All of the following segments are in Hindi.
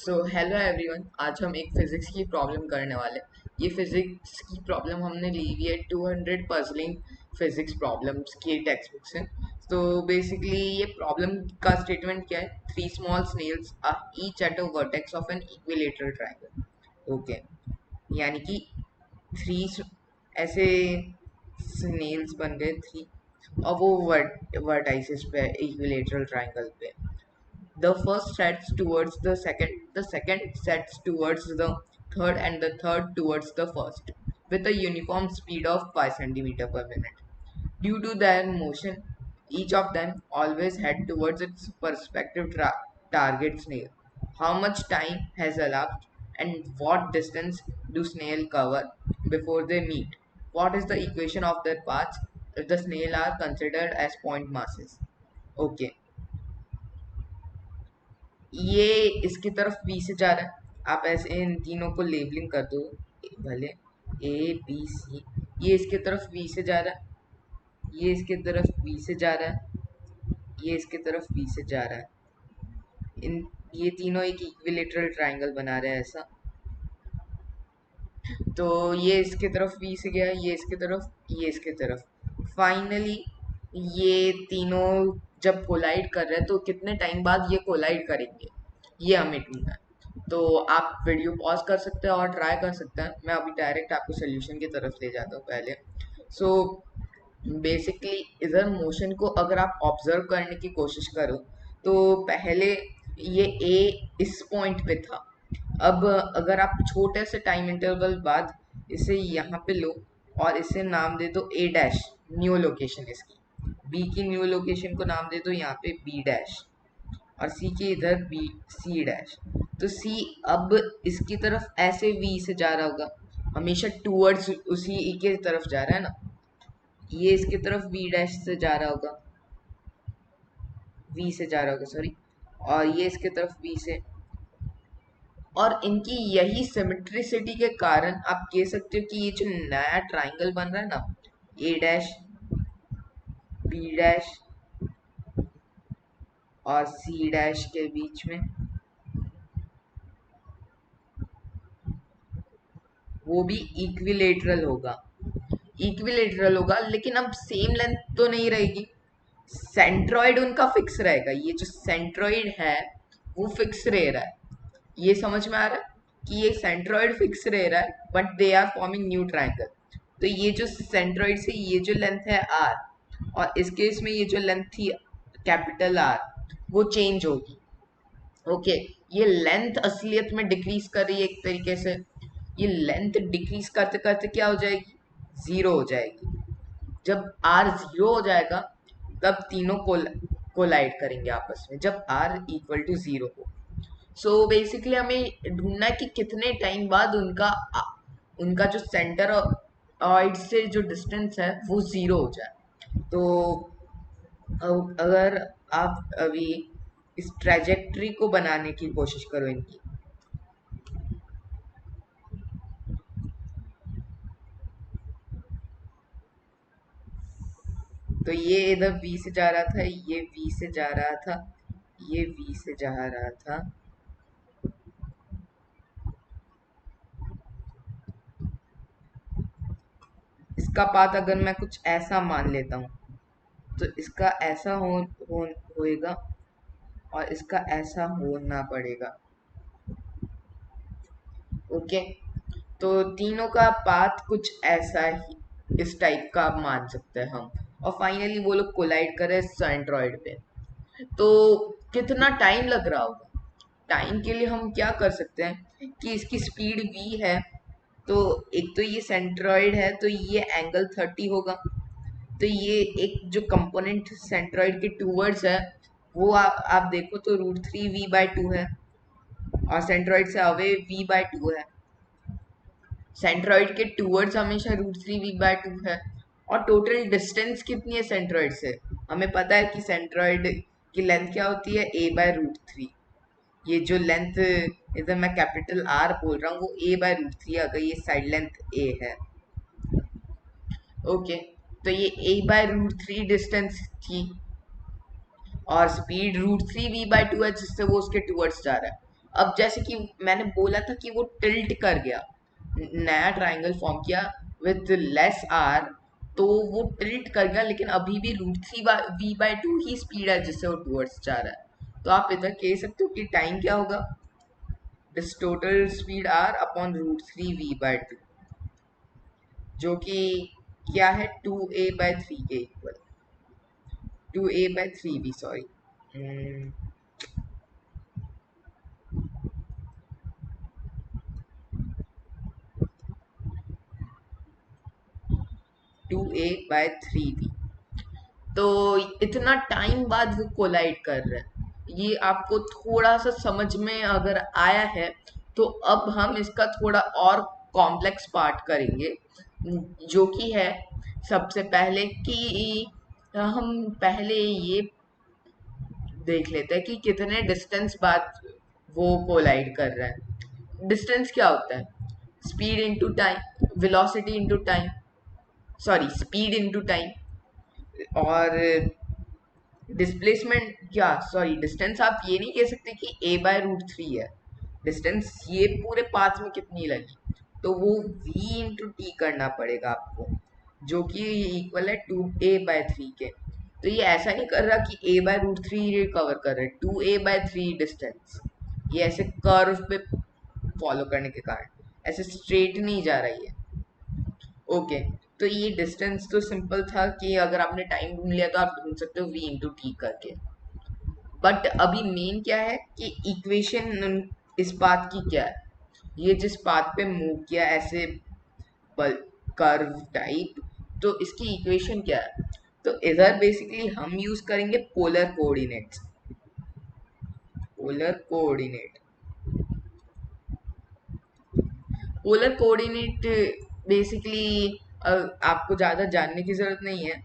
सो हेलो एवरीवन, आज हम एक फिजिक्स की प्रॉब्लम करने वाले। ये फिजिक्स की प्रॉब्लम हमने ली हुई है 200 पजलिंग फिजिक्स प्रॉब्लम्स की टेक्स्ट बुक से। तो बेसिकली ये प्रॉब्लम का स्टेटमेंट क्या है? Three small snails are each at a vertex of an equilateral triangle. Okay, यानी कि थ्री ऐसे स्नेल्स बन गए थ्री, और वो वर्टाइसिस पे इक्विलेटरल ट्रायंगल पे। The first sets towards the second sets towards the third, and the third towards the first, with a uniform speed of 5 centimeter per minute. Due to their motion, each of them always head towards its respective target snail. How much time has elapsed, and what distance do snail cover before they meet? What is the equation of their paths if the snail are considered as point masses? Okay, ये इसकी तरफ बी से जा रहा है। आप ऐसे इन तीनों को लेबलिंग कर दो भले, ए बी सी। ये इसके तरफ बी से जा रहा है, ये इसके तरफ बी से जा रहा है, ये इसके तरफ बी से जा रहा है। इन ये तीनों एक इक्विलेटरल ट्रायंगल बना रहे हैं ऐसा। तो ये इसके तरफ बी से गया, ये इसके तरफ, ये इसके तरफ। फाइनली ये तीनों जब कोलाइड कर रहे हैं तो कितने टाइम बाद ये कोलाइड करेंगे, ये हमें ढूंढना है। तो आप वीडियो पॉज कर सकते हैं और ट्राई कर सकते हैं। मैं अभी डायरेक्ट आपको सोल्यूशन की तरफ ले जाता हूँ पहले। सो बेसिकली इधर मोशन को अगर आप ऑब्जर्व करने की कोशिश करो तो पहले ये ए इस पॉइंट पे था। अब अगर आप छोटे से टाइम इंटरवल बाद इसे यहाँ पे लो और इसे नाम दे दो ए डैश, न्यू लोकेशन इसकी। बी की न्यू लोकेशन को नाम दे दो यहाँ पे बी डैश, और सी के इधर बी सी डैश। तो सी अब इसकी तरफ ऐसे वी से जा रहा होगा, हमेशा टूवर्ड्स उसी ई के तरफ जा रहा है ना। ये इसकी तरफ वी डैश से जा रहा होगा, वी से जा रहा होगा सॉरी, और ये इसके तरफ वी से। और इनकी यही सिमेट्रिसिटी के कारण आप कह सकते हो कि ये जो नया ट्राइंगल बन रहा है ना, ए डैश बी डैश और सी डैश के बीच में, वो भी इक्विलेटरल होगा। इक्विलेटरल होगा लेकिन अब सेम लेंथ तो नहीं रहेगी। सेंट्रॉइड उनका फिक्स रहेगा। ये जो सेंट्रॉइड है वो फिक्स रह रहा है। ये समझ में आ रहा है कि ये सेंट्रॉइड फिक्स रह रहा है, but they are forming new triangle. तो ये जो सेंट्रॉइड से ये जो लेंथ है आर, और इस केस में ये जो लेंथ थी कैपिटल आर, वो चेंज होगी। ओके, ये लेंथ असलियत में डिक्रीज कर रही है एक तरीके से। ये लेंथ डिक्रीज करते करते क्या हो जाएगी? जीरो हो जाएगी। जब आर जीरो हो जाएगा तब तीनों कोलाइड करेंगे आपस में, जब आर इक्वल टू जीरो हो। सो बेसिकली हमें ढूंढना है कि कितने टाइम बाद उनका उनका जो सेंटर ऑइड से जो डिस्टेंस है वो जीरो हो जाए। तो अगर आप अभी इस ट्रेजेक्ट्री को बनाने की कोशिश करो इनकी, तो ये इधर V से जा रहा था, ये V से जा रहा था, ये V से जा रहा था। इसका पाथ अगर मैं कुछ ऐसा मान लेता हूँ तो इसका ऐसा होएगा और इसका ऐसा होना पड़ेगा। ओके, तो तीनों का पाथ कुछ ऐसा ही इस टाइप का आप मान सकते हैं हम। और फाइनली वो लोग कोलाइड करे सेंट्रॉइड पे। तो कितना टाइम लग रहा होगा? टाइम के लिए हम क्या कर सकते हैं कि इसकी स्पीड v है, तो एक तो ये सेंट्रॉइड है तो ये एंगल 30 होगा। तो ये एक जो कंपोनेंट सेंट्रॉइड के टूवर्ड्स है वो आप देखो तो √3v/2 है, और सेंट्रॉइड से अवे v/2 है। सेंट्रॉइड के टूवर्ड्स हमेशा √3v/2 है। और टोटल डिस्टेंस कितनी है सेंट्रॉइड से? हमें पता है कि सेंट्रॉइड की लेंथ क्या होती है? a/√3। ये जो लेंथ इधर मैं कैपिटल आर बोल रहा हूँ वो a/√3, अगर ये साइड लेंथ a है। ओके, तो ये a/√3 डिस्टेंस थी और स्पीड √3v/2 है जिससे वो उसके टूवर्ड्स जा रहा है। अब जैसे कि मैंने बोला था कि वो टिल्ट कर गया, नया ट्राइंगल फॉर्म किया विद लेस आर, तो वो टिल्ट कर गया, लेकिन अभी भी √3 v/2 ही स्पीड है जिससे वो टूवर्ड्स जा रहा है। तो आप इधर कह सकते हो कि टाइम क्या होगा, this total speed are upon √3 v/2, जो कि क्या है 2a/3 के इक्वल, 2a/3v, सॉरी, 2a/3v। तो इतना टाइम बाद वो कोलाइड कर रहे हैं, ये आपको थोड़ा सा समझ में अगर आया है तो अब हम इसका थोड़ा और कॉम्प्लेक्स पार्ट करेंगे, जो कि है सबसे पहले कि हम पहले ये देख लेते हैं कि कितने डिस्टेंस बाद वो कोलाइड कर रहा है। डिस्टेंस क्या होता है, speed into time, velocity into time, sorry speed into time, और डिस्प्लेसमेंट, क्या सॉरी डिस्टेंस आप ये नहीं कह सकते कि a/√3 है, डिस्टेंस ये पूरे पाथ में कितनी लगी, तो वो v/t करना पड़ेगा आपको, जो कि इक्वल है 2a/3 के। तो ये ऐसा नहीं कर रहा कि a/√3 कवर कर रहे, 2a/3 डिस्टेंस, ये ऐसे कर्व पे फॉलो करने के कारण ऐसे स्ट्रेट नहीं जा रही है। ओके, तो ये डिस्टेंस तो सिंपल था कि अगर आपने टाइम ढूंढ लिया तो आप ढूंढ सकते हो v/t करके। बट अभी मेन क्या है कि इक्वेशन इस पाथ की क्या है, ये जिस पाथ पे मूव किया ऐसे कर्व टाइप, तो इसकी इक्वेशन क्या है, तो इधर बेसिकली हम यूज करेंगे polar coordinates. Polar coordinate, polar coordinate basically आपको ज़्यादा जानने की ज़रूरत नहीं है,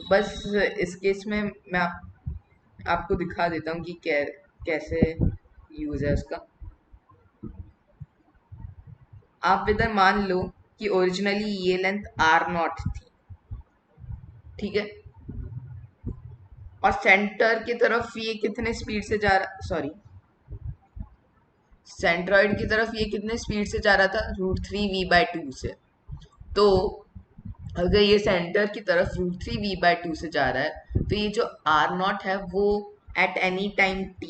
बस इस केस में मैं आपको दिखा देता हूँ कि कैसे यूज़ है उसका। आप इधर मान लो कि ओरिजिनली ये लेंथ r0 थी, ठीक है, और सेंटर की तरफ ये कितने स्पीड से जा रहा, सॉरी सेंट्रॉइड की तरफ ये कितने स्पीड से जा रहा था, √3v/2 से। तो अगर ये सेंटर की तरफ √3v/2 से जा रहा है, तो ये जो r0 है वो at any time t,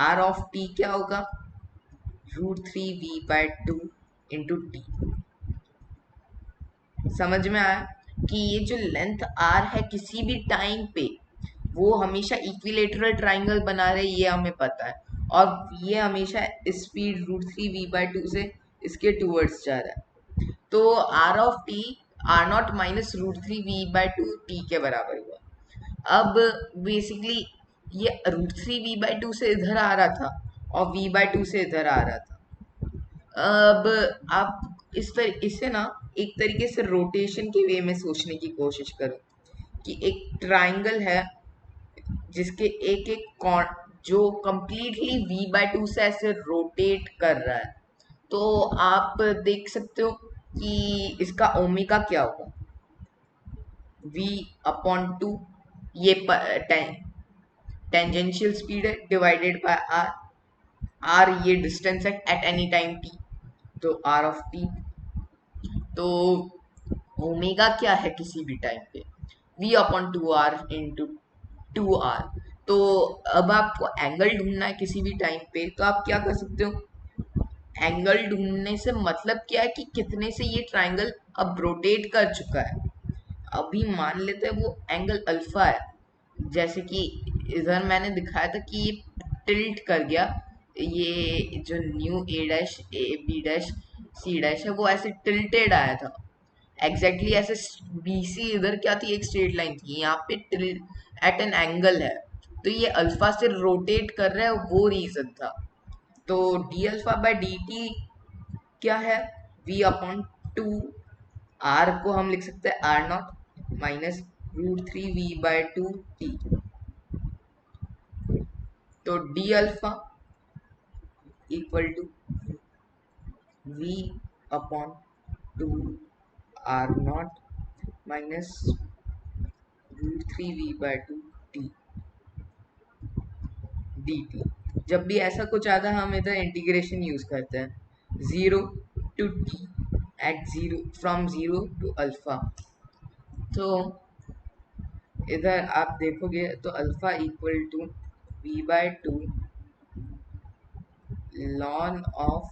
r of t क्या होगा, √3v/2 इंटू टी। समझ में आया कि ये जो लेंथ r है किसी भी टाइम पे वो हमेशा इक्विलेटरल ट्राइंगल बना रहे, ये हमें पता है, और ये हमेशा स्पीड √3v/2 से इसके टूवर्ड्स जा रहा है। तो r of t r0 minus √3v/2 t के बराबर हुआ। अब बेसिकली ये √3v/2 से इधर आ रहा था और v/2 से इधर आ रहा था। अब आप इसे ना एक तरीके से रोटेशन के वे में सोचने की कोशिश करो कि एक ट्राइंगल है जिसके एक एक कॉर्न जो कंप्लीटली v/2 से ऐसे रोटेट कर रहा है, तो आप देख सकते हो कि इसका ओमेगा क्या होगा, v/2, ये टेंजेंशियल स्पीड है डिवाइडेड बाय r, ये डिस्टेंस है एट एनी टाइम t, तो r ऑफ t, तो ओमेगा क्या है किसी भी टाइम पे, v/2r इंटू 2r। तो अब आपको एंगल ढूंढना है किसी भी टाइम पे, तो आप क्या कर सकते हो, एंगल ढूंढने से मतलब क्या है कि कितने से ये ट्राइंगल अब रोटेट कर चुका है। अभी मान लेते हैं वो एंगल अल्फा है, जैसे कि इधर मैंने दिखाया था कि ये टिल्ट कर गया, ये जो new a', a b', c' है वो ऐसे टिल्टेड आया था, एग्जैक्टली ऐसे BC इधर क्या थी, एक स्ट्रेट लाइन थी, यहाँ पे एट एन एंगल है, तो ये अल्फा से रोटेट कर रहा है, वो रीजन था। तो d∝/dt क्या है, v/2, r को हम लिख सकते हैं r0 माइनस √3v/2 t, तो d∝ equal to v/2 r0 minus √3v/2 t dt। जब भी ऐसा कुछ आता है हम इधर इंटीग्रेशन यूज करते हैं, 0 to t at zero, from 0 to alpha. तो इधर आप देखोगे तो alpha equal to v/2 ln of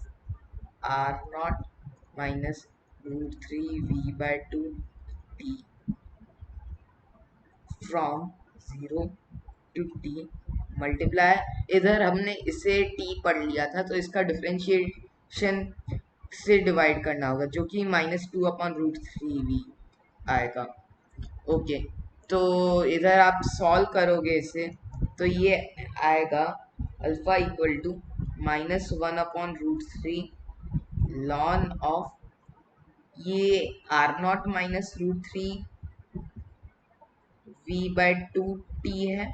r0 minus √3 v/2 t from 0 to t multiply, इधर हमने इसे t पढ़ लिया था तो इसका डिफरेंशिएशन से डिवाइड करना होगा, जो कि -2/√3v आएगा। ओके, तो इधर आप सॉल्व करोगे इसे तो ये आएगा alpha equal to -1/√3 ln of, ये r0 माइनस √3 v/2 t है,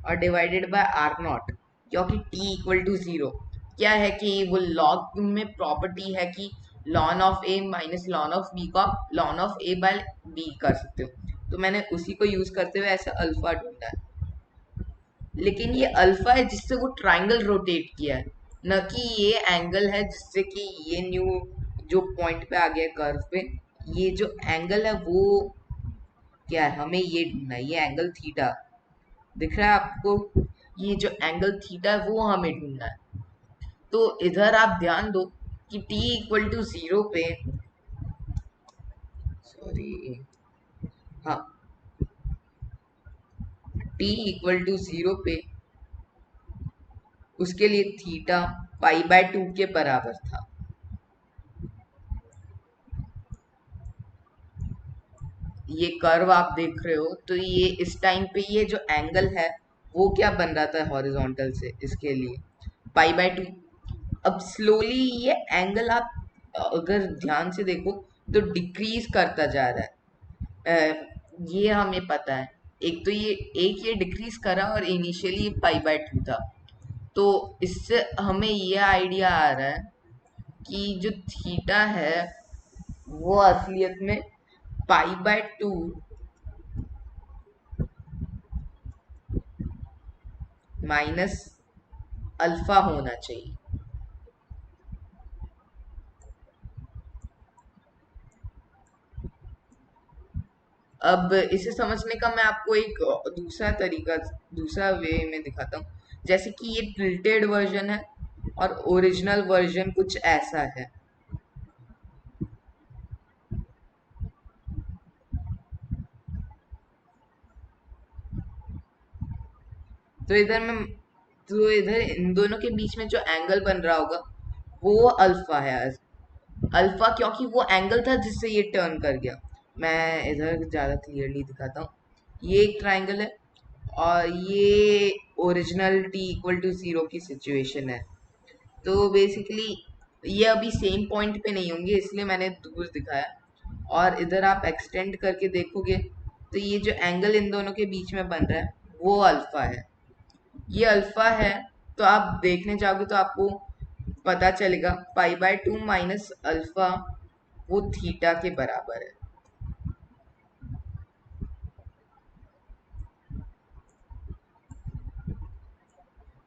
और डिवाइडेड बाय r0, क्योंकि t इक्वल टू 0 क्या है कि वो लॉग में प्रॉपर्टी है कि ln of a minus ln of b को आप ln of a by b कर सकते हो, तो मैंने उसी को यूज करते हुए ऐसा अल्फा ढूंढा है। लेकिन ये अल्फा है जिससे वो ट्राइंगल रोटेट किया है, न कि ये एंगल है जिससे कि ये न्यू जो पॉइंट पे आ गया कर्व पे, ये जो एंगल है वो क्या है, हमें ये ढूंढना है, ये एंगल थीटा दिख रहा है आपको, ये जो एंगल थीटा है वो हमें ढूंढना है। तो इधर आप ध्यान दो कि t इक्वल टू 0 पे, सॉरी, हाँ, t इक्वल टू 0 पे उसके लिए थीटा π/2 के बराबर था। ये कर्व आप देख रहे हो तो ये इस टाइम पे ये जो एंगल है वो क्या बन रहा था हॉरिजॉन्टल से, इसके लिए π/2। अब स्लोली ये एंगल आप अगर ध्यान से देखो तो डिक्रीज करता जा रहा है, ये हमें पता है। एक ये डिक्रीज करा और इनिशियली ये π/2 था, तो इससे हमें ये आइडिया आ रहा है कि जो थीटा है वो असलियत में π/2 माइनस अल्फा होना चाहिए। अब इसे समझने का मैं आपको एक दूसरा तरीका, दूसरा वे में दिखाता हूँ। जैसे कि ये टिल्टेड वर्जन है और ओरिजिनल वर्जन कुछ ऐसा है। तो इधर इन दोनों के बीच में जो एंगल बन रहा होगा वो अल्फा है। अल्फा क्योंकि वो एंगल था जिससे ये टर्न कर गया। मैं इधर ज्यादा क्लियरली दिखाता हूँ। ये एक ट्राइंगल है और ये ओरिजिनल t इक्वल टू 0 की सिचुएशन है। तो बेसिकली ये अभी सेम पॉइंट पे नहीं होंगे इसलिए मैंने दूर दिखाया, और इधर आप एक्सटेंड करके देखोगे तो ये जो एंगल इन दोनों के बीच में बन रहा है वो अल्फा है। ये अल्फा है, तो आप देखने जाओगे तो आपको पता चलेगा π/2 माइनस अल्फा वो थीटा के बराबर है।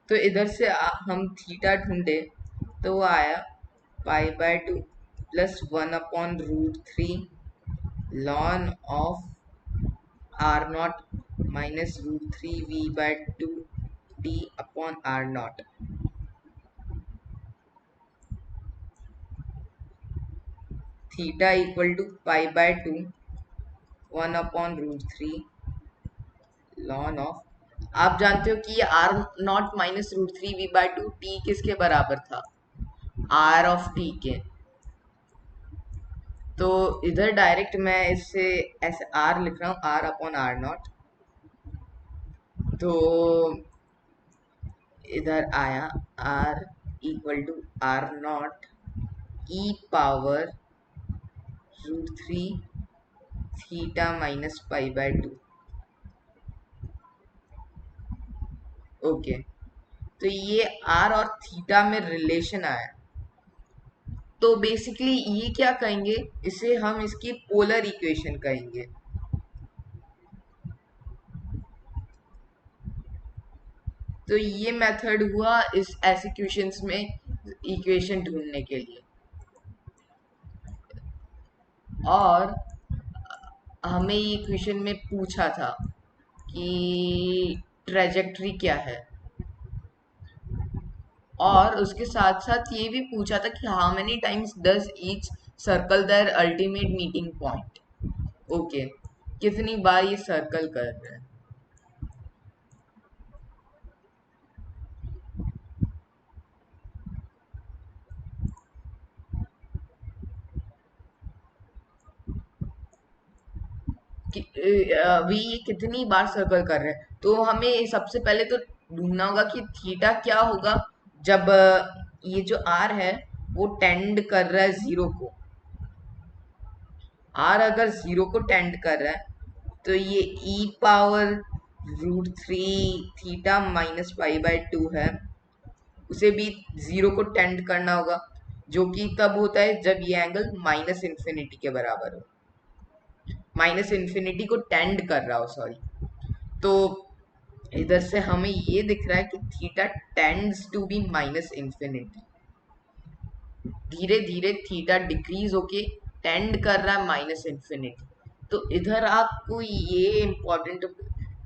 तो इधर से हम थीटा ढूंढे तो वो आया π/2 plus 1/√3 ln of r0 minus √3 v/2 t/r0। Theta equal to π/2 1/√3 ln of, आप जानते हो कि ये r0 माइनस √3 v/2 t किसके बराबर था, r ऑफ t के। तो इधर डायरेक्ट मैं इससे ऐसे r लिख रहा हूँ, r/r0। तो इधर आया r equal to r0 e power √3 theta minus π/2। Okay, तो ये r और थीटा में रिलेशन आया। तो बेसिकली ये क्या कहेंगे, इसे हम इसकी पोलर इक्वेशन कहेंगे। तो ये मेथड हुआ इस ऐसे क्वेश्चंस में इक्वेशन ढूंढने के लिए। और हमें ये क्वेश्चन में पूछा था कि ट्रेजेक्ट्री क्या है, और उसके साथ साथ ये भी पूछा था कि how many times does each circle their ultimate meeting point. Okay, कितनी बार ये सर्कल कर रहे हैं। अभी ये कितनी बार सर्कल कर रहे हैं, तो हमें सबसे पहले तो ढूंढना होगा कि थीटा क्या होगा जब ये जो आर है वो टेंड कर रहा है जीरो को। आर अगर जीरो को टेंड कर रहा है तो ये e⁻√3 theta minus pi by 2 है, उसे भी जीरो को टेंड करना होगा, जो कि तब होता है जब ये एंगल माइनस इन्फिनिटी के बराबर हो, माइनस इन्फिनिटी को टेंड कर रहा हो, सॉरी। तो इधर से हमें ये दिख रहा है कि theta tends to be minus infinity. धीरे धीरे थीटा डिक्रीज होके टेंड कर रहा है माइनस इन्फिनिटी। तो इधर आपको ये इम्पोर्टेंट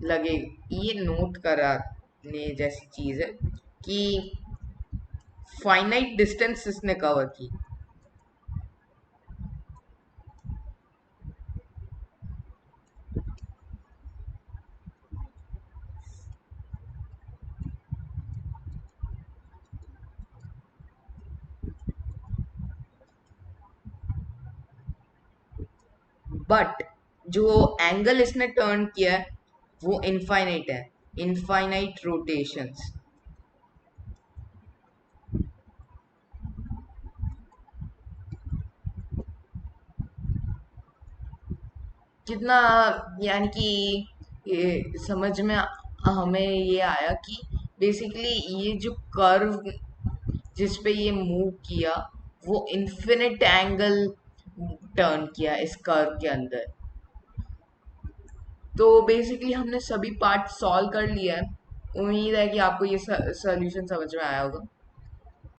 लगे, ये नोट कराने जैसी चीज है कि फाइनाइट डिस्टेंस इसने कवर की। बट जो एंगल इसने टर्न किया है वो इनफाइनाइट है, इनफाइनाइट रोटेशंस। कितना, यानी कि ये समझ में हमें ये आया कि बेसिकली ये जो कर्व जिस पे ये मूव किया वो इन्फिनिट एंगल टर्न किया इस कर्व के अंदर। तो बेसिकली हमने सभी पार्ट सॉल्व कर लिया है। उम्मीद है कि आपको ये सॉल्यूशन समझ में आया होगा।